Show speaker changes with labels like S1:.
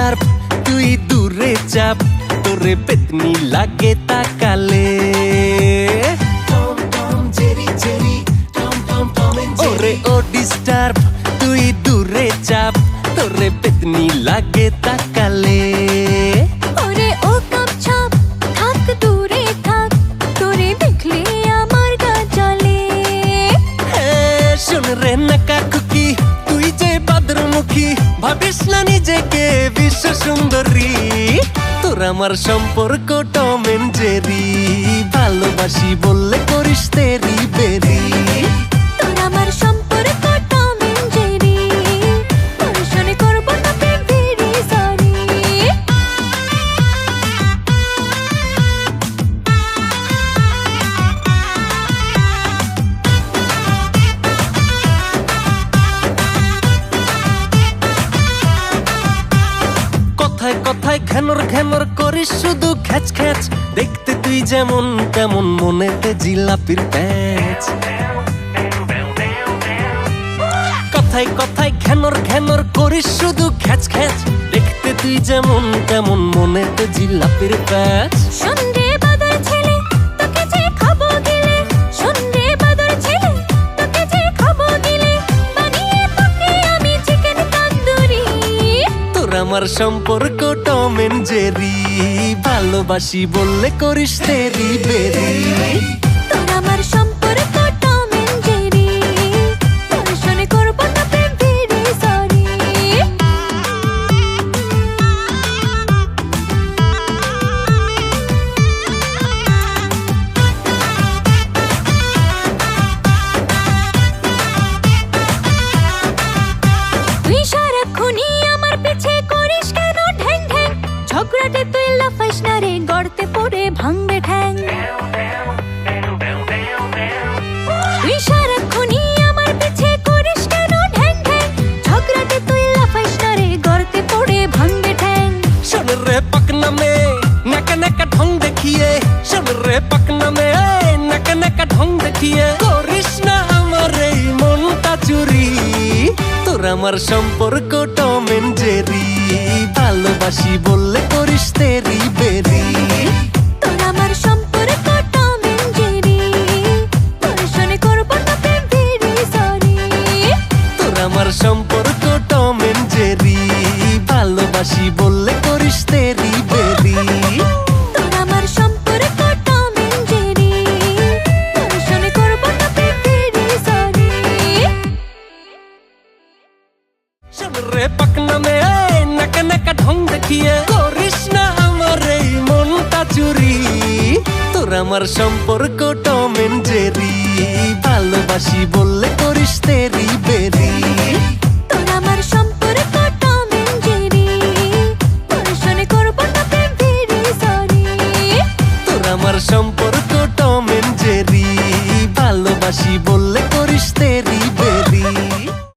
S1: স্টার্প তুই দূরে চাপ, তোরে পেতনি লাগে তাকালে। ওরে ও ডিস্টার্ব তুই দূরে চাপ, তোরে পেতনি লাগে তাকালে।
S2: ওরে ও কাপছাপ থাক দূরে থাক, তোরে দেখলে আমার গা জ্বলে।
S1: শোন রে নাকা খুকি, তুই যে বাদরমুখী, ভাবিস না নিজেকে বিশ্ব সুন্দরী। তোর আমার সম্পর্ক টম এন্ড জেরি, ভালোবাসি বললে করিস তেরি বেরি।
S2: তোর আমার সম্পর্ক টম এন্ড জেরি, তোর সনে করব না প্রেম ভেরি সরি।
S1: কথায় কথায় ঘ্যানর ঘ্যানর করিস শুধু খ্যাচ খ্যাচ, দেখতে তুই যেমন তেমন মনেতে জিলাপির প্যাচ। কথায় কথায় ঘ্যানর ঘ্যানর করিস শুধু খ্যাচ খ্যাচ, দেখতে তুই যেমন তেমন মনেতে জিলাপির প্যাচ।
S2: শোন রে বাদর ছেলে, তোকে যে খাবো গিলে। শোন রে বাদর ছেলে, তোকে যে খাবো গিলে। বানিয়ে তোকে আমি চিকেন তন্দুরি।
S1: তোর আমার সম্পর্ক টম এন্ড জেরি, ভালোবাসি বললে করিস তেরি বেরি।
S2: তোর আমার সম্পর্ক টম এন্ড জেরি, তোর সনে করব না প্রেম ভেরি সরি। তুই সারাক্ষণই আমার পিছে করিস কেন ঢ্যাং ঢ্যাং, ঝগড়াটে তুই লাফাইস না রে, গড়তে পড়ে ভাঙবে ঠ্যাং। তুই সারাক্ষণই আমার পিছে করিস কেন ঢ্যাং ঢ্যাং, ঝগড়াটে তুই লাফাইস না রে, গড়তে পড়ে ভাঙবে ঠ্যাং।
S1: শোন রে পাকনা মে নাকা নাকা ঢং দেখিয়ে, শোন রে পাকনা মে নাকা নাকা ঢং দেখিয়ে, করিস না আমার এই মনটা চুরি। তোর আমার সম্পর্ক টম এন্ড জেরি, ভালোবাসি বললে করিস তেরি বেরি।
S2: তোর আমার সম্পর্ক টম এন্ড জেরি, তোর সনে করব না প্রেম ভেরি সরি।
S1: তোর আমার সম্পর্ক টম এন্ড জেরি, ভালোবাসি বললে করিস তেরি বেরি।
S2: তোর আমার সম্পর্ক টম এন্ড জেরি, তোর সনে করব না প্রেম ভেরি সরি।
S1: শোন রে পাকনা মে নাকা নাকা ঢং দেখিয়ে, করিস না আমার এই মনটা চুরি। তোর আমার সম্পর্ক টম এন্ড জেরি, ভালোবাসি বললে করিস তেরি বেরি।